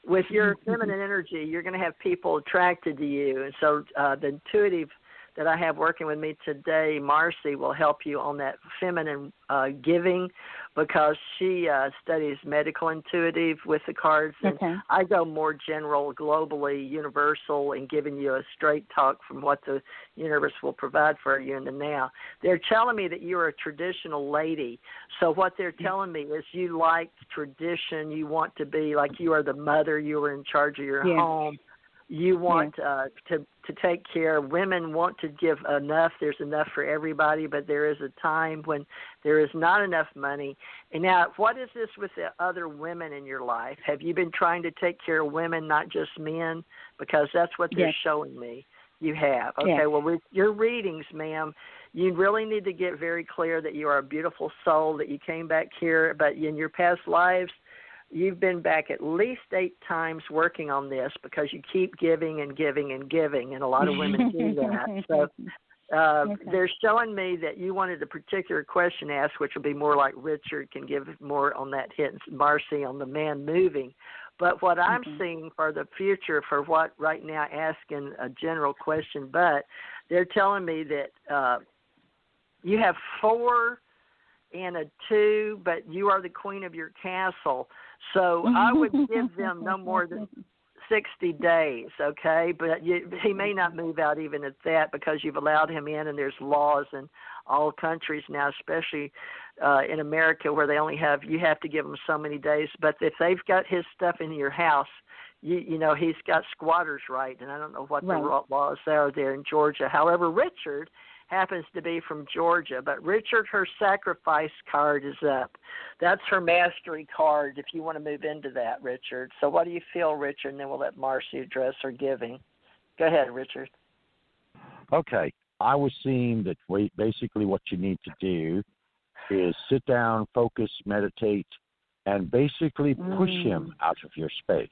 with your feminine energy, you're going to have people attracted to you. And so the intuitive that I have working with me today, Marci, will help you on that feminine giving, because she studies medical intuitive with the cards. And I go more general, globally, universal, and giving you a straight talk from what the universe will provide for you in the now. They're telling me that you're a traditional lady. So what they're telling me is you like tradition. You want to be like you are the mother. You are in charge of your home. You want to take care. Women want to give enough. There's enough for everybody, but there is a time when there is not enough money. And now, what is this with the other women in your life? Have you been trying to take care of women, not just men? Because that's what they're showing me. You have. Okay, well, with your readings, ma'am, you really need to get very clear that you are a beautiful soul, that you came back here, but in your past lives, you've been back at least 8 times working on this, because you keep giving and giving and giving, and a lot of women do that. So they're showing me that you wanted a particular question asked, which will be more like Richard can give more on that hit, and Marci on the man moving. But what I'm seeing for the future, for what right now asking a general question, but they're telling me that you have 4 and a 2, but you are the queen of your castle. So I would give them no more than 60 days, okay? But he may not move out even at that, because you've allowed him in, and there's laws in all countries now, especially in America, where they only have, you have to give them so many days. But if they've got his stuff in your house, you know, he's got squatters' right, and I don't know what the laws are there in Georgia. However, Richard happens to be from Georgia, but Richard, her sacrifice card is up. That's her mastery card, if you want to move into that, Richard. So what do you feel, Richard? And then we'll let Marci address her giving. Go ahead, Richard. Okay. I was seeing that basically what you need to do is sit down, focus, meditate, and basically push him out of your space.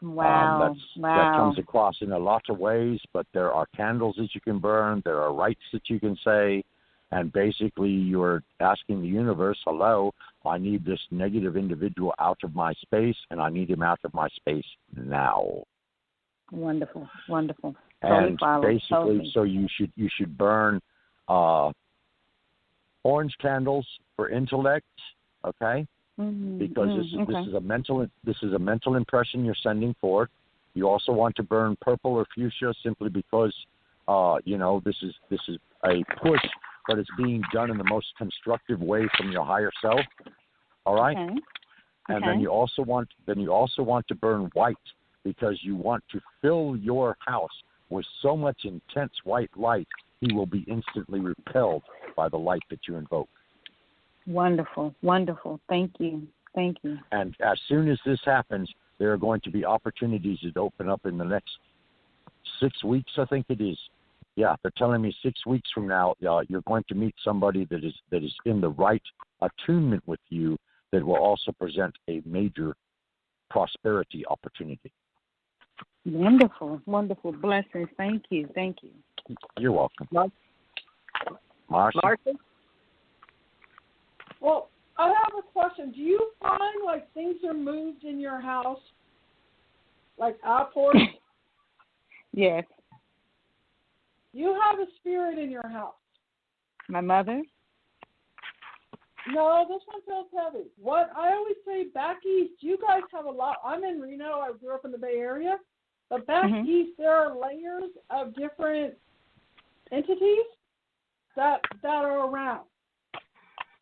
Wow. That comes across in a lot of ways, but there are candles that you can burn, there are rites that you can say, and basically you're asking the universe, hello, I need this negative individual out of my space, and I need him out of my space now. Wonderful, wonderful. And basically, so you should burn orange candles for intellect, okay? Because this is a mental impression you're sending forth. You also want to burn purple or fuchsia, simply because this is a push, but it's being done in the most constructive way from your higher self. All right. Okay. And then you also want to burn white, because you want to fill your house with so much intense white light, he will be instantly repelled by the light that you invoke. Wonderful, wonderful. Thank you. Thank you. And as soon as this happens, there are going to be opportunities that open up in the next 6 weeks, I think it is. Yeah, they're telling me 6 weeks from now, you're going to meet somebody that is in the right attunement with you, that will also present a major prosperity opportunity. Wonderful, wonderful. Blessings. Thank you. Thank you. You're welcome. Marci? Well, I have a question. Do you find like things are moved in your house, like outports? Yes. You have a spirit in your house. My mother? No, this one feels heavy. What I always say, back east, you guys have a lot. I'm in Reno. I grew up in the Bay Area. But back east, there are layers of different entities that are around.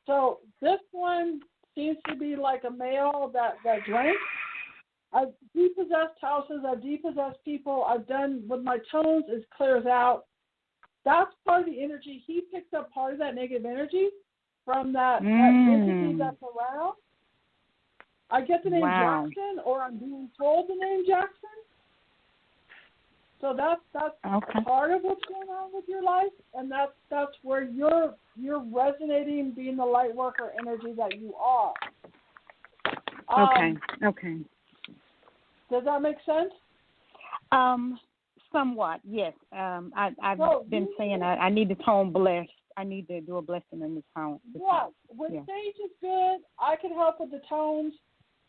So this one seems to be like a male that drank. I've depossessed houses. I've depossessed people. I've done with my tones, it clears out. That's part of the energy. He picks up part of that negative energy from that entity that's around. I get the name Jackson, or I'm being told the name Jackson. So that's part of what's going on with your life, and that's where you're resonating, being the light worker energy that you are. Okay. Does that make sense? Somewhat, yes. I've been saying I need this home blessed. I need to do a blessing in this home. When sage is good, I can help with the tones,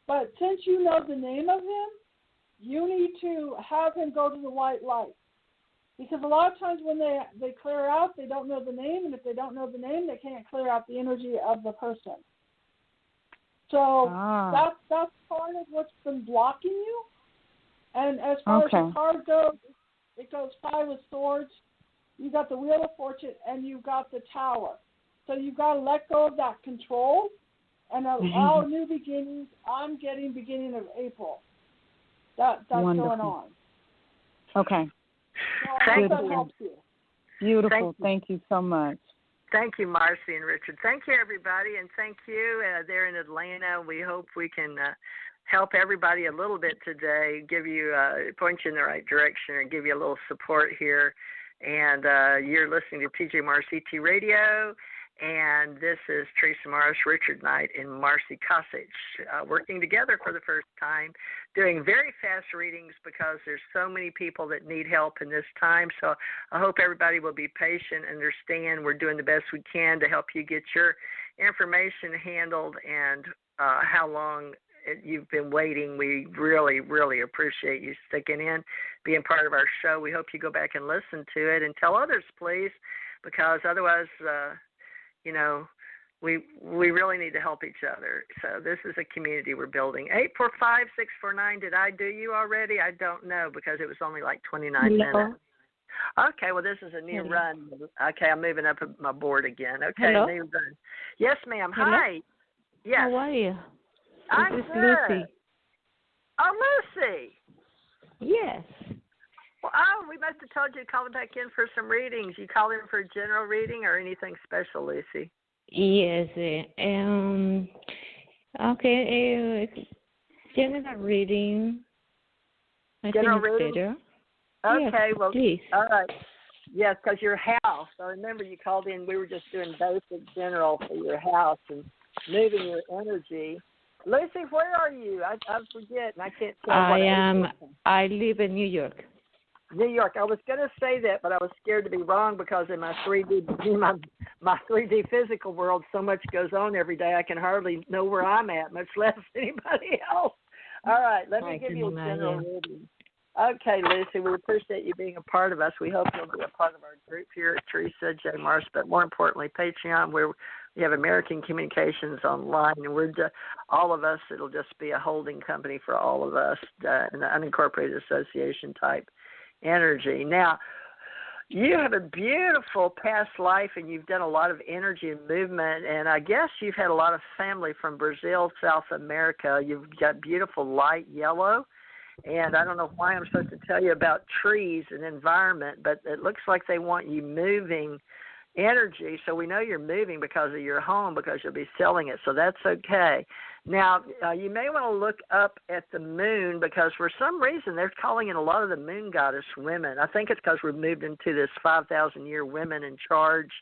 but since you know the name of him, you need to have him go to the white light. Because a lot of times when they clear out, they don't know the name, and if they don't know the name, they can't clear out the energy of the person. So that's part of what's been blocking you. And as far as the card goes, it goes 5 of Swords. You got the Wheel of Fortune, and you got the Tower. So you've got to let go of that control and allow new beginnings. I'm getting beginning of April. That's Wonderful. going on. Okay. So I hope that helps you. Beautiful. Thank you so much. Thank you, Marci and Richard. Thank you, everybody, and thank you there in Atlanta. We hope we can help everybody a little bit today, give you point you in the right direction, and give you a little support here. And you're listening to TJ Marci Radio, and this is Teresa Morris, Richard Knight, and Marci Kosich working together for the first time, doing very fast readings because there's so many people that need help in this time. So I hope everybody will be patient, understand we're doing the best we can to help you get your information handled, and how long you've been waiting. We really, really appreciate you sticking in, being part of our show. We hope you go back and listen to it and tell others, please, because otherwise, we really need to help each other. So this is a community we're building. 845-649. Did I do you already? I don't know because it was only like 29 minutes. Okay, well, this is a new run. Okay, I'm moving up my board again. Okay, Hello? new run. Yes, ma'am. Hello? Hi. Yes. How are you? I'm This is good. Lucy. Oh, Lucy. Yes. Well, we must have told you to call back in for some readings. You called in for a general reading or anything special, Lucy? Yes. Okay. General reading. I General think it's reading? better. Okay, yes, well, please. all right. Yes, because your house. I remember you called in. We were just doing basic general for your house and moving your energy. Lucy, where are you? I forget, and I can't tell. I live in New York. New York. I was going to say that, but I was scared to be wrong because in my 3D my 3D physical world, so much goes on every day. I can hardly know where I'm at, much less anybody else. All right, let me give you a general reading. Okay, Lucy, we appreciate you being a part of us. We hope you'll be a part of our group here at Teresa J. Morris, but more importantly, Patreon, where we have American Communications Online, and we're all of us. It'll just be a holding company for all of us, an unincorporated association type energy. Now, you have a beautiful past life, and you've done a lot of energy and movement, and I guess you've had a lot of family from Brazil, South America. You've got beautiful light yellow. And I don't know why I'm supposed to tell you about trees and environment, but it looks like they want you moving energy. So we know you're moving because of your home, because you'll be selling it. So that's okay. Now, you may want to look up at the moon because for some reason they're calling in a lot of the moon goddess women. I think it's because we've moved into this 5,000-year women in charge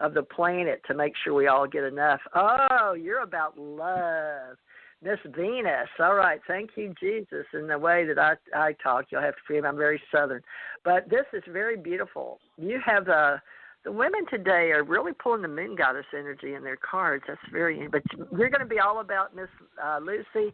of the planet to make sure we all get enough. Oh, you're about love. Miss Venus. All right. Thank you, Jesus. In the way that I talk, you'll have to forgive me. I'm very Southern. But this is very beautiful. You have the women today are really pulling the moon goddess energy in their cards. That's but you're going to be all about, Miss Lucy,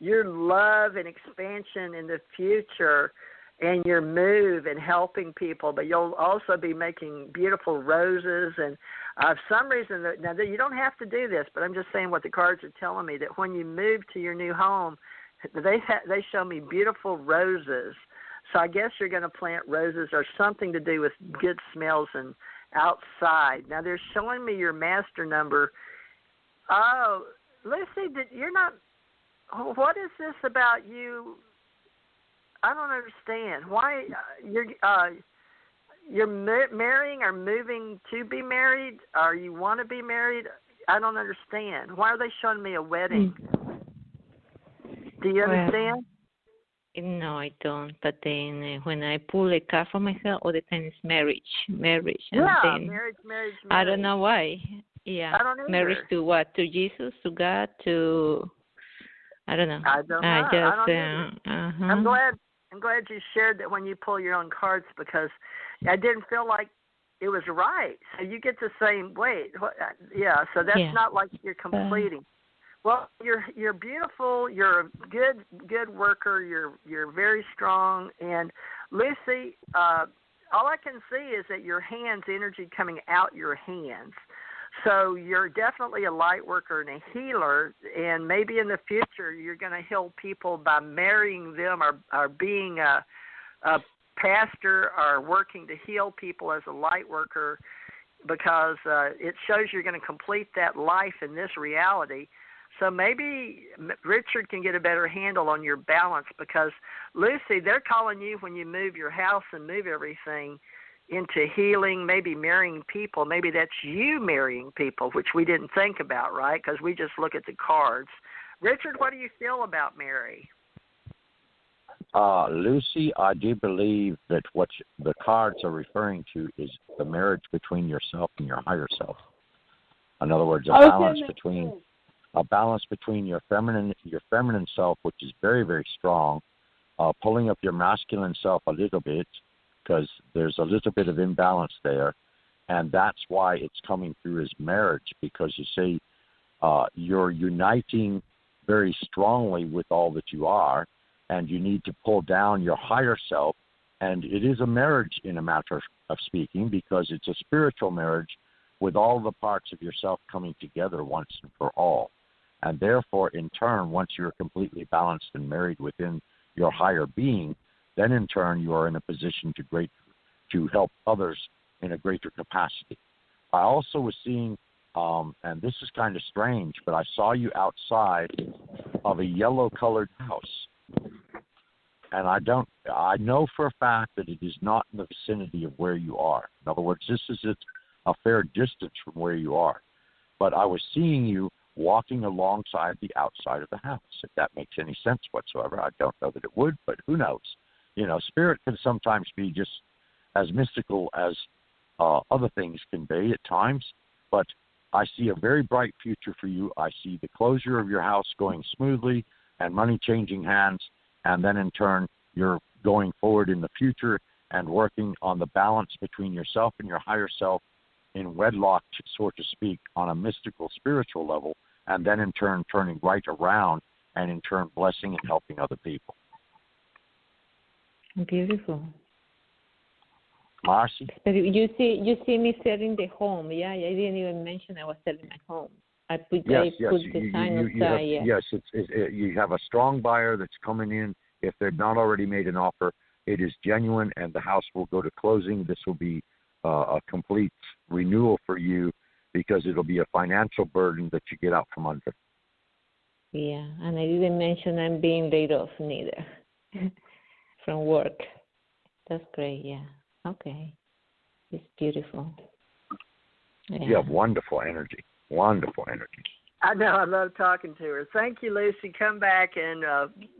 your love and expansion in the future and your move and helping people. But you'll also be making beautiful roses and for some reason, now you don't have to do this, but I'm just saying what the cards are telling me, that when you move to your new home, they show me beautiful roses. So I guess you're going to plant roses or something to do with good smells and outside. Now they're showing me your master number. Oh, Lucy, you're not. What is this about you? I don't understand. Why you're marrying or moving to be married, or you want to be married? I don't understand. Why are they showing me a wedding? Do you understand? No, I don't. But then when I pull a card for myself, all the time it's marriage. And then, marriage. I don't know why. Yeah. I don't either. Marriage to what? To Jesus? To God? To... I don't know. I don't know. I don't I'm glad you shared that when you pull your own cards, because I didn't feel like it was right. So you get the same weight. Yeah, so that's not like you're completing. Well, you're beautiful. You're a good worker. You're very strong. And Lucy, all I can see is that your hands, energy coming out your hands. So you're definitely a light worker and a healer. And maybe in the future you're going to heal people by marrying them or being a pastor or working to heal people as a light worker, because it shows you're going to complete that life in this reality. So maybe Richard can get a better handle on your balance, because, Lucy, they're calling you when you move your house and move everything into healing, maybe marrying people. Maybe that's you marrying people, which we didn't think about, right? Because we just look at the cards. Richard, what do you feel about Mary? Lucy, I do believe that what the cards are referring to is the marriage between yourself and your higher self. In other words, a balance between your feminine self, which is very, very strong, pulling up your masculine self a little bit, because there's a little bit of imbalance there, and that's why it's coming through as marriage, because you see, you're uniting very strongly with all that you are, and you need to pull down your higher self, and it is a marriage in a matter of speaking, because it's a spiritual marriage with all the parts of yourself coming together once and for all. And therefore, in turn, once you're completely balanced and married within your higher being, then in turn you are in a position to help others in a greater capacity. I also was seeing, and this is kind of strange, but I saw you outside of a yellow-colored house. And I know for a fact that it is not in the vicinity of where you are. In other words, this is a fair distance from where you are. But I was seeing you walking alongside the outside of the house, if that makes any sense whatsoever. I don't know that it would, but who knows? You know, spirit can sometimes be just as mystical as other things can be at times, but I see a very bright future for you. I see the closure of your house going smoothly and money changing hands, and then in turn you're going forward in the future and working on the balance between yourself and your higher self in wedlock, so to speak, on a mystical, spiritual level, and then in turn turning right around and in turn blessing and helping other people. Beautiful. Marci? You see me selling the home, yeah? I didn't even mention I was selling my home. I put the sign outside. Yes, you have a strong buyer that's coming in. If they've not already made an offer, it is genuine, and the house will go to closing. This will be a complete renewal for you, because it'll be a financial burden that you get out from under. Yeah, and I didn't mention I'm being laid off neither from work. That's great, yeah. Okay. It's beautiful. Yeah. You have wonderful energy. Wonderful energy. I know. I love talking to her. Thank you, Lucy. Come back and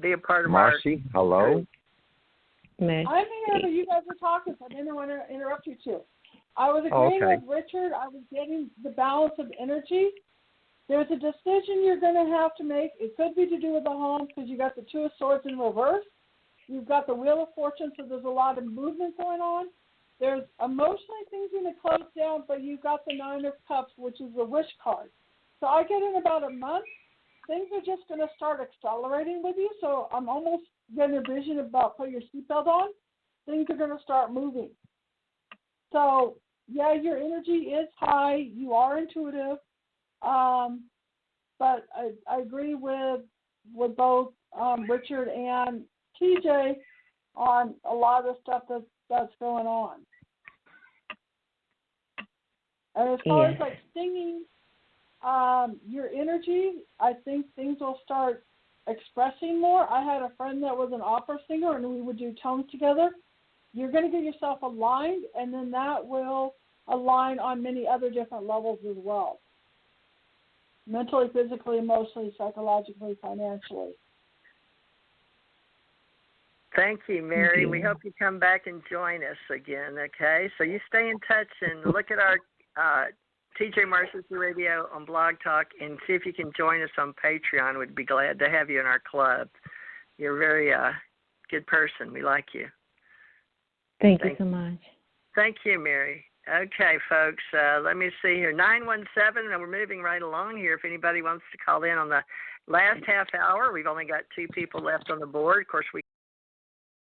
be a part of Marci, hello. I'm here, but you guys were talking, so I didn't want to interrupt you too. I was agreeing with Richard. I was getting the balance of energy. There's a decision you're going to have to make. It could be to do with the home, because you got the Two of Swords in reverse. You've got the Wheel of Fortune, so there's a lot of movement going on. There's emotionally things going to close down, but you've got the Nine of Cups, which is the wish card. So I get in about a month, things are just going to start accelerating with you. So I'm almost getting a vision about put your seatbelt on. Things are going to start moving. So, yeah, your energy is high. You are intuitive. But I agree with both Richard and TJ on a lot of the stuff that's going on. And as far as like singing, your energy, I think things will start expressing more. I had a friend that was an opera singer, and we would do tones together. You're going to get yourself aligned, and then that will align on many other different levels as well. Mentally, physically, emotionally, psychologically, financially. Thank you, Mary. We hope you come back and join us again, okay? So you stay in touch and look at our TJ Marci Radio on Blog Talk and see if you can join us on Patreon. We'd be glad to have you in our club. You're a very good person. We like you. Thank you so much. Thank you, Mary. Okay, folks, let me see here. 917, and we're moving right along here. If anybody wants to call in on the last half hour, we've only got 2 people left on the board. Of course, we